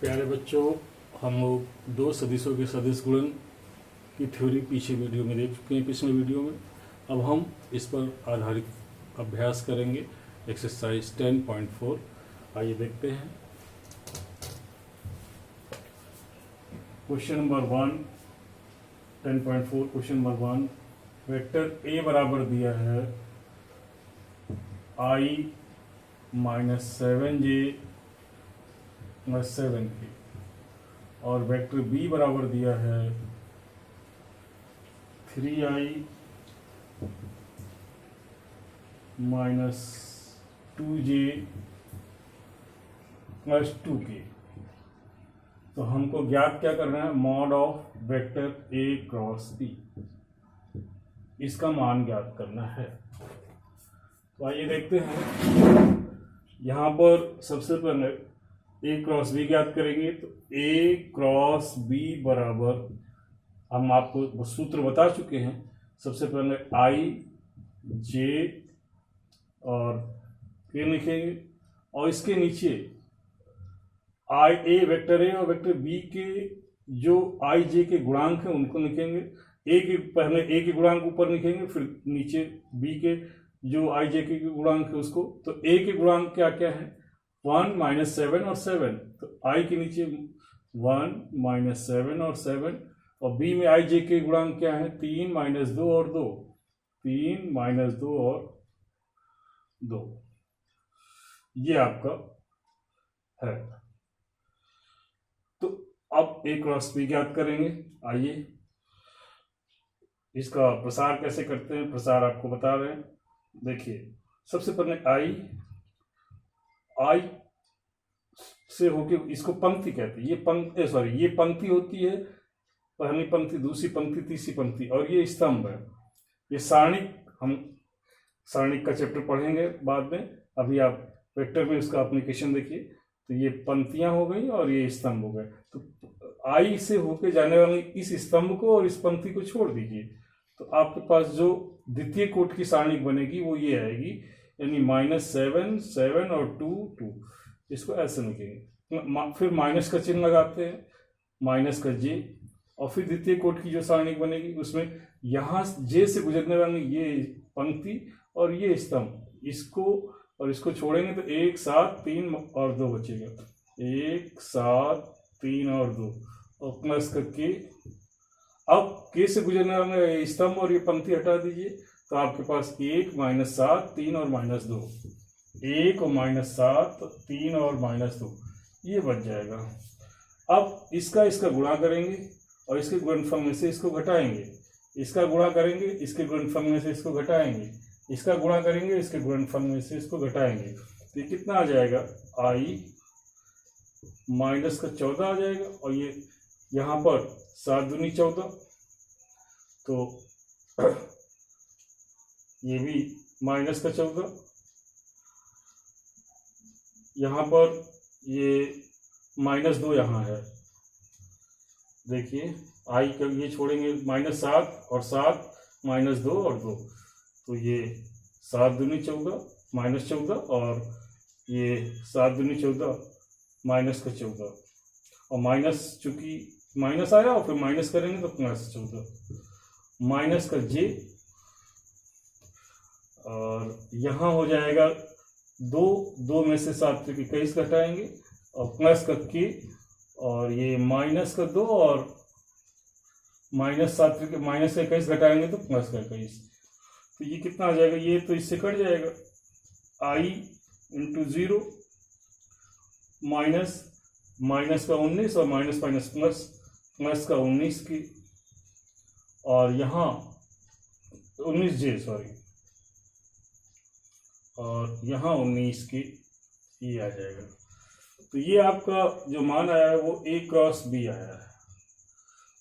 प्यारे बच्चों, हम लोग दो सदिशों के सदिश गुणन की थ्योरी पीछे वीडियो में देख चुके हैं। पिछले वीडियो में अब हम इस पर आधारित अभ्यास करेंगे। एक्सरसाइज 10.4 आइए देखते हैं। Question number 1 10.4 question number 1 vector A बराबर दिया है i -7j + 7k और वेक्टर बी बराबर दिया है 3i -2j + 2k। तो हमको ज्ञात क्या करना है? Mod of vector A cross B, इसका मान ज्ञात करना है। तो आइए देखते हैं। यहाँ पर सबसे पहले ए क्रॉस बी ज्ञात करेंगे। तो ए क्रॉस बी बराबर, हम आपको सूत्र बता चुके हैं। सबसे पहले आई जे और के लिखेंगे और इसके नीचे आई ए वेक्टर ए और वेक्टर बी के जो आई जे के गुणांक हैं उनको लिखेंगे। ए के पहले ए के गुणांक ऊपर लिखेंगे, फिर नीचे बी के जो आई जे के गुणांक है उसको। तो ए के गुणांक क्या क्या है? 1 -7 और 7। तो आई के नीचे 1 -7 और 7 और बी में आई जे के गुणांक क्या है? 3 -2 और 2। 3 -2 और 2 ये आपका है। तो अब ए क्रॉस बी ज्ञात करेंगे। आइए इसका प्रसार कैसे करते हैं, प्रसार आपको बता रहे हैं। देखिए, सबसे पहले आई से होके, इसको पंक्ति कहते हैं। ये पंक्ति होती है, पहली पंक्ति, दूसरी पंक्ति, तीसरी पंक्ति, और ये स्तंभ है। ये सारणिक, हम सारणिक का चैप्टर पढ़ेंगे बाद में। अभी आप वेक्टर में उसका एप्लीकेशन देखिए। तो ये पंक्तियां हो गई और ये स्तंभ हो गए। तो आई से होके जाने वाली इस स्तंभ को और इस पंक्ति को छोड़ दीजिए, तो आपके पास जो द्वितीय कोट की सारणिक बनेगी वो ये आएगी, यानी -7 7 और 2 2। इसको ऐसे लिखेंगे। फिर माइनस का चिन्ह लगाते हैं, माइनस का जे, और फिर द्वितीय कोट की जो सारणिक बनेगी उसमें यहाँ जे से गुजरने वाली ये पंक्ति और ये स्तंभ, इसको और इसको छोड़ेंगे तो 1 7 3 और 2 बचेगा। 1 7 3 और 2 और प्लस करके अब के से गुजरने वाले स्तंभ और ये पंक्ति हटा दीजिए, तो आपके पास 1 -7 3 और -2, 1 और -7 3 और -2 ये बच जाएगा। अब इसका गुणा करेंगे और इसके गुणनफल में से इसको घटाएंगे। इसका गुणा करेंगे, इसके गुणनफल में से इसको घटाएंगे। इसका गुणा करेंगे, इसके गुणनफल में से इसको घटाएंगे। तो ये कितना आ जाएगा? आई -14 आ जाएगा। और ये यहाँ पर 7 दूनी 14, तो ये भी -14। यहाँ पर ये -2 यहाँ है। देखिए, आई का ये छोड़ेंगे, -7 और 7 -2 और 2, तो ये 7 दूनी 14 -14 और ये 7 दूनी 14 -14 और माइनस, चूंकि माइनस आया और फिर माइनस करेंगे तो +14, माइनस का जे, और यहाँ हो जाएगा 2 में से 7 तक 21 घटाएंगे और प्लस का के, और ये -2 और -7 तक -21 घटाएंगे तो +21। तो ये कितना आ जाएगा? ये तो इससे कट जाएगा। आई × 0 माइनस का 19 और माइनस प्लस का 19 की, और यहाँ 19j सॉरी, और यहाँ 19 की, ये आ जाएगा। तो ये आपका जो मान आया है वो ए क्रॉस बी आया है,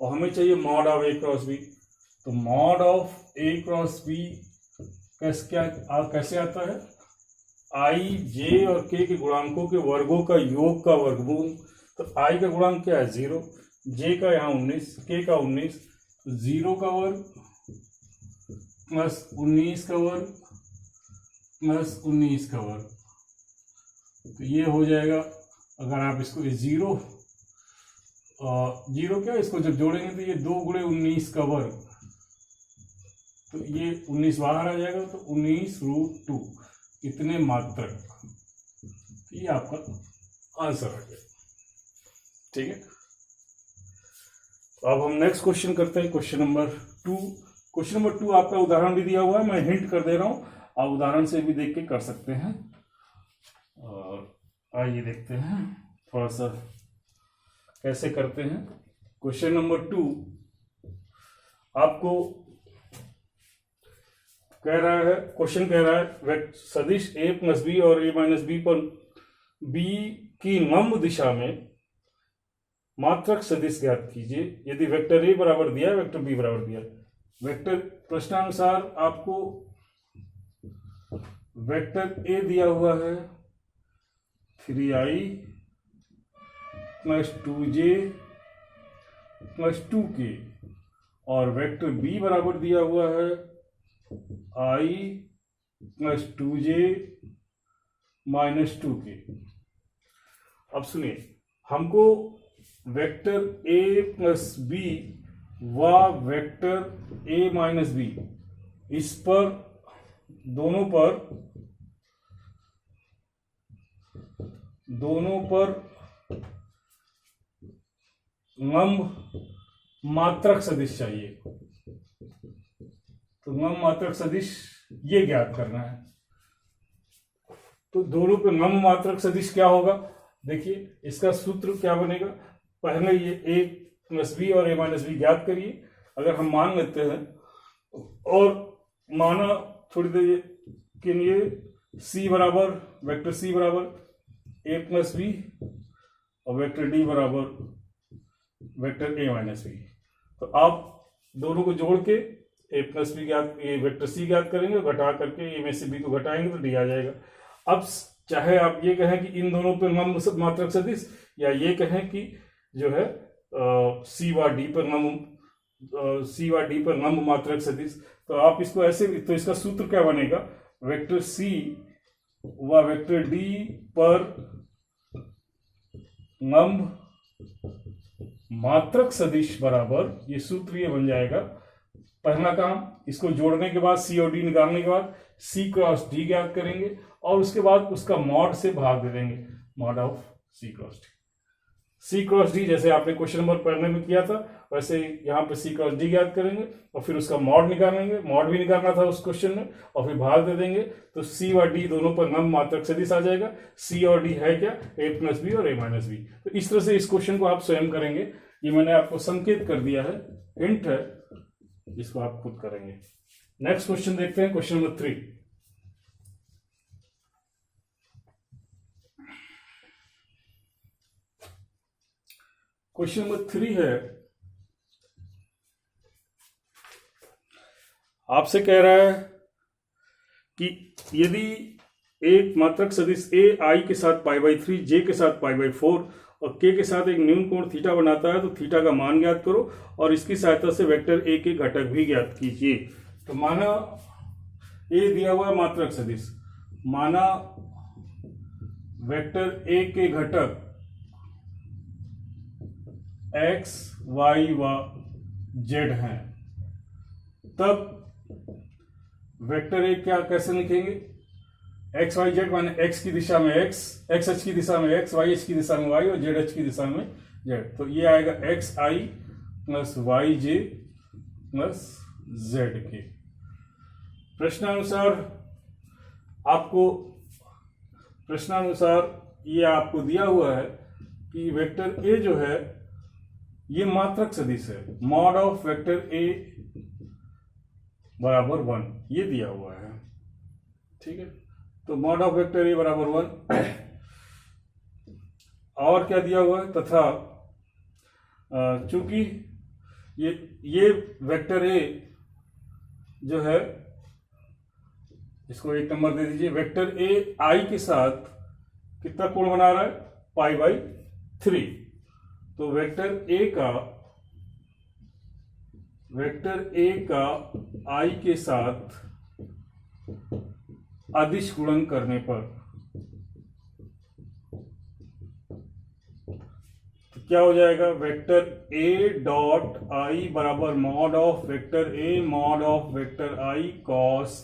और हमें चाहिए mod of A cross B. तो mod of A cross B कैसे आता है? आई जे और के गुणांकों के वर्गों का योग का वर्गमूल। तो आई का गुणांक क्या है? 0, जे का यहाँ 19, के का 19, 0 का वर्ग + 19 का वर्ग + 19 का वर्ग। तो ये हो जाएगा, अगर आप इसको 0 जीरो क्या, इसको जब जोड़ेंगे तो ये 2 × 19 का वर्ग, तो ये 19 बाहर आ जाएगा, तो 19√2 इतने मात्रक। ये आपका आंसर आ गया। ठीक है, अब हम नेक्स्ट क्वेश्चन करते हैं, क्वेश्चन नंबर 2। क्वेश्चन नंबर 2 आपका उदाहरण भी दिया हुआ है, मैं हिंट कर दे रहा हूं, आप उदाहरण से भी देख के कर सकते हैं। और आइए देखते हैं थोड़ा सा कैसे करते हैं। क्वेश्चन नंबर 2 आपको कह रहा है, क्वेश्चन कह रहा है सदिश a + b और a - b पर b की लंब दिशा में मात्रक सदिश ज्ञात कीजिए यदि वेक्टर a बराबर दिया है, वेक्टर b बराबर दिया है। वेक्टर प्रश्नानुसार आपको वेक्टर a दिया हुआ है 3i + 2j + 2k, और वेक्टर b बराबर दिया हुआ है i + 2j - 2k। अब सुनिए, हमको वेक्टर a + b व वेक्टर a - b, इस पर दोनों पर लंब मात्रक सदिश चाहिए। तो लंब मात्रक सदिश ये ज्ञात करना है। तो दोनों पे लंब मात्रक सदिश क्या होगा, देखिए इसका सूत्र क्या बनेगा। पहले ये a + b और a - b ज्ञात करिए। अगर हम मान लेते हैं, और माना थोड़ी देर के लिए c बराबर, वेक्टर c बराबर a + b और वेक्टर d बराबर वेक्टर a - b। तो आप दोनों को जोड़ के a + b ज्ञात, ये वेक्टर c ज्ञात करेंगे, घटा करके a में से b को घटाएंगे तो d आ जाएगा। अब चाहे आप ये कहें कि इन दोनों पर लंब मात्रक सदिश, या ये कहें कि जो है c व d पर लंब मात्रक सदिश, तो आप इसको ऐसे, तो इसका सूत्र क्या बनेगा, वेक्टर c व वेक्टर d पर लंब मात्रक सदिश बराबर, ये सूत्र ये बन जाएगा। पहला काम, इसको जोड़ने के बाद c और d निकालने के बाद c × d ज्ञात करेंगे, और उसके बाद उसका मॉड से भाग दे देंगे, mod of c × d। c × d जैसे आपने क्वेश्चन नंबर पढ़ने में किया था, वैसे यहाँ पे c × d ज्ञात करेंगे और फिर उसका मॉड निकालेंगे। मॉड भी निकालना था उस क्वेश्चन में, और फिर भाग दे देंगे, तो c व d दोनों पर लंब मात्रक सदिश आ जाएगा। c और d है क्या, a + b और a - b। तो इस तरह से इस क्वेश्चन को आप स्वयं करेंगे। ये मैंने आपको संकेत कर दिया है, हिंट है, इसको आप खुद करेंगे। नेक्स्ट क्वेश्चन देखते हैं, क्वेश्चन नंबर 3। क्वेश्चन नंबर 3 है, आपसे कह रहा है कि यदि एक मात्रक सदिश a i के साथ π/3, j के साथ π/4 और k के साथ एक न्यून कोण थीटा बनाता है, तो थीटा का मान ज्ञात करो और इसकी सहायता से वेक्टर a के घटक भी ज्ञात कीजिए। तो माना a दिया हुआ है मात्रक सदिश, माना वेक्टर a के घटक x, y व z हैं, तब वेक्टर a क्या कैसे लिखेंगे, एक्स वाई जेड, माने एक्स की दिशा में एक्स, एक्स एच की दिशा में एक्स, वाई एच की दिशा में वाई और जेड एच की दिशा में जेड। तो ये आएगा एक्स आई + वाई जे + जेड के। प्रश्नानुसार ये आपको दिया हुआ है कि वेक्टर ए जो है ये मात्रक सदिश है, मॉड ऑफ वेक्टर ए बराबर 1, ये दिया हुआ है। ठीक है, तो मॉड ऑफ वेक्टर ए बराबर 1। और क्या दिया हुआ है, तथा चूंकि ये वेक्टर ए जो है, इसको 1 नंबर दे दीजिए। वेक्टर ए आई के साथ कितना कोण बना रहा है, π/3। तो वेक्टर ए का आई के साथ अदिश गुणन करने पर क्या हो जाएगा, वेक्टर ए डॉट आई बराबर mod of vector A mod of vector I cos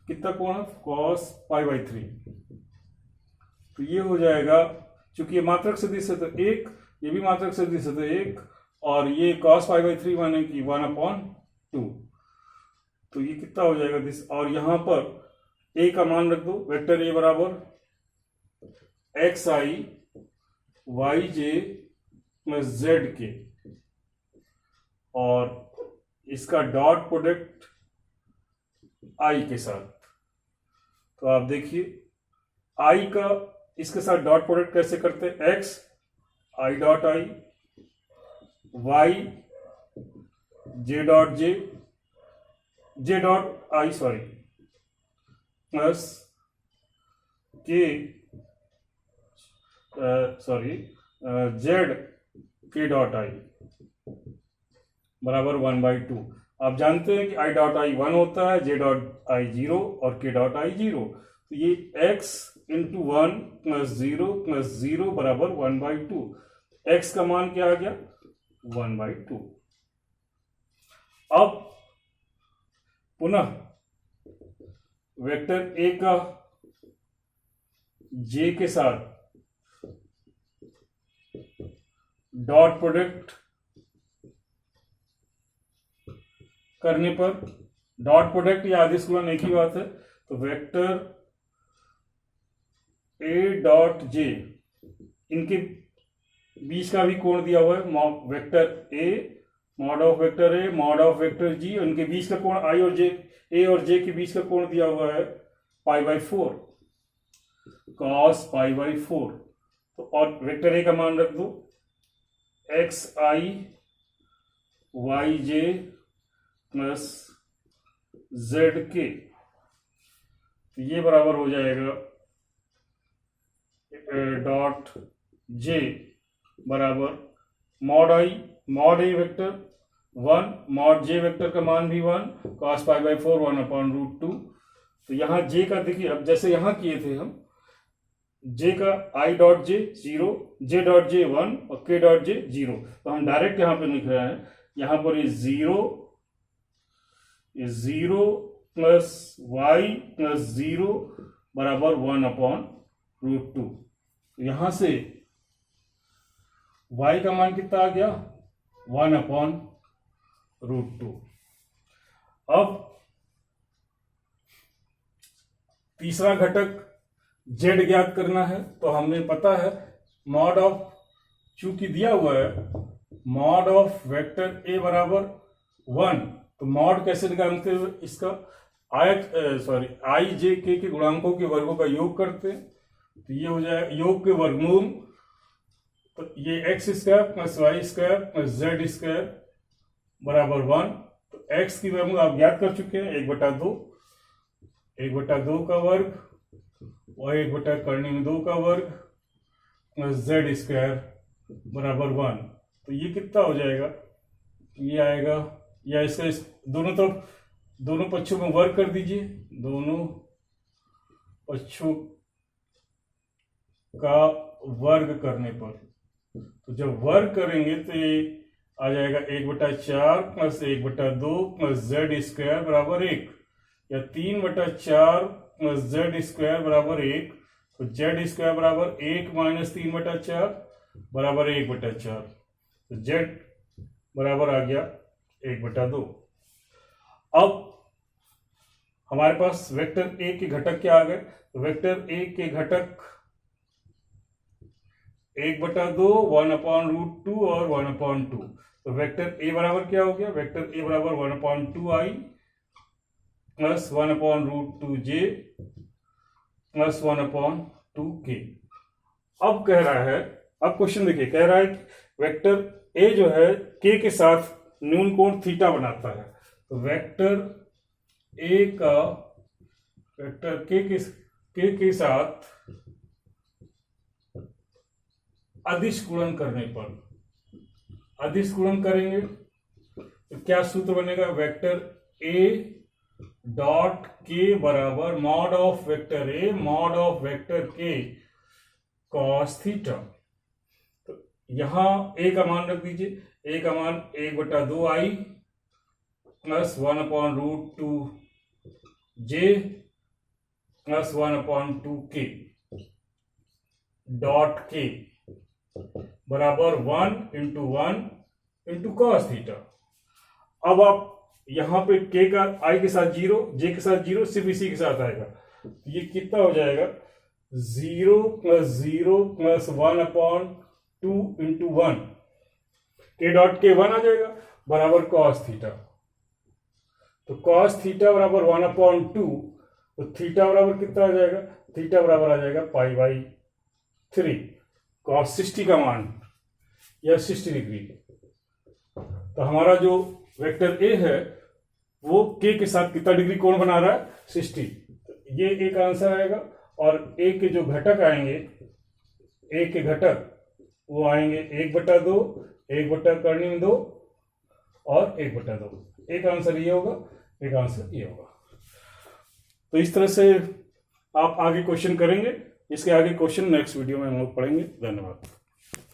कितना कोण है, कॉस π/3। तो ये हो जाएगा, चूंकि ये मात्रक सदिश है तो एक, ये भी मात्रक सदिश है तो एक, और ये cos π/3 माने कि 1/2। तो ये कितना हो जाएगा दिस, और यहां पर a का मान रख दो, वेक्टर a बराबर xi yj प्लस जेड के, और इसका डॉट प्रोडक्ट i के साथ। तो आप देखिए i का इसके साथ डॉट प्रोडक्ट कैसे करते हैं, x i dot i y j dot j dot i sorry plus k Z के डॉट आई बराबर 1/2। आप जानते हैं कि आई डॉट आई 1 होता है, जे डॉट आई 0 और के डॉट आई 0। तो ये x इंटू 1 प्लस 0 प्लस 0 बराबर 1/2। x का मान क्या आ गया, 1/2। अब पुनः वेक्टर a का j के साथ डॉट प्रोडक्ट करने पर, डॉट प्रोडक्ट या आदेश गुणन एक ही बात है, तो वेक्टर a डॉट j इनके बीच का भी कोण दिया हुआ है, vector a mod of vector a mod of vector g, उनके बीच का कोण i और j, a और j के बीच का कोण दिया हुआ है π/4 cos π/4। तो और वेक्टर a का मान रख दो xi yj प्लस zk, तो ये बराबर हो जाएगा डॉट j बराबर mod i mod a vector 1 mod j vector का मान भी 1 cos π/4 1/√2। तो यहाँ j का देखिए, अब जैसे यहाँ किए थे हम, j का i dot j 0, j dot j 1 और k डॉट j 0। तो हम डायरेक्ट यहाँ पे लिख रहे हैं, यहाँ पर ये 0 प्लस y प्लस 0 बराबर 1/√2। तो यहां से y का मान कितना आ गया, 1/√2। अब तीसरा घटक z ज्ञात करना है, तो हमें पता है मॉड ऑफ, चूंकि दिया हुआ है मॉड ऑफ वेक्टर a बराबर 1, तो मॉड कैसे निकालते हुए इसका आई जे के गुणांकों के वर्गों का योग करते हैं, तो ये हो जाए योग के वर्गमूल, तो ये x square plus Y square plus Z square बराबर 1। तो x की वैल्यू आप ज्ञात कर चुके हैं, 1/2 का वर्ग और 1/2 का वर्ग प्लस जेड स्क्वायर बराबर 1। तो ये कितना हो जाएगा, ये आएगा, या इसका दोनों तरफ दोनों पक्षों में वर्ग कर दीजिए, दोनों पक्षों का वर्ग करने पर, तो जब वर्ग करेंगे तो ये आ जाएगा 1/4 प्लस 1/2 प्लस जेड स्क्वायर बराबर 1, या 3/4 प्लस जेड स्क्वायर बराबर 1। तो जेड स्क्वायर बराबर 1 माइनस 3/4 बराबर 1/4। तो जेड बराबर आ गया 1/2। अब हमारे पास वेक्टर ए के घटक क्या आ गए, तो वेक्टर ए के घटक 1/2 1/√2 और 1/2। तो वेक्टर ए बराबर क्या हो गया, वेक्टर ए बराबर 1/2i plus 1/√2j plus 1/2k। अब कह रहा है, अब क्वेश्चन देखिए, कह रहा है कि वेक्टर ए जो है के साथ न्यून कोण थीटा बनाता है। तो वेक्टर ए का वेक्टर के के साथ अदिश गुणन करने पर, अदिश गुणन करेंगे तो क्या सूत्र बनेगा, वेक्टर ए डॉट के बराबर mod of vector A mod of vector के कॉस थीटा। तो यहां a का मान रख दीजिए, a का मान 1/2i plus 1/√2j plus 1/2k dot k बराबर 1 × cos थीटा। अब आप यहां पे k का i के साथ 0, j के साथ 0, सिर्फ इसी के साथ आएगा, तो ये कितना हो जाएगा 0 + 0 + 1/2 × 1, k डॉट k 1 आ जाएगा बराबर cos थीटा। तो cos थीटा बराबर 1/2, तो थीटा बराबर कितना आ जाएगा, थीटा बराबर आ जाएगा π/3 cos 60 का मान या 60 डिग्री। तो हमारा जो वेक्टर a है वो k के साथ कितना डिग्री कोण बना रहा है, 60। ये एक आंसर आएगा। और a के जो घटक आएंगे, a के घटक वो आएंगे 1/2, 1/2 और 1/2। एक आंसर ये होगा, एक आंसर ये होगा। तो इस तरह से आप आगे क्वेश्चन करेंगे। इसके आगे क्वेश्चन नेक्स्ट वीडियो में हम लोग पढ़ेंगे। धन्यवाद।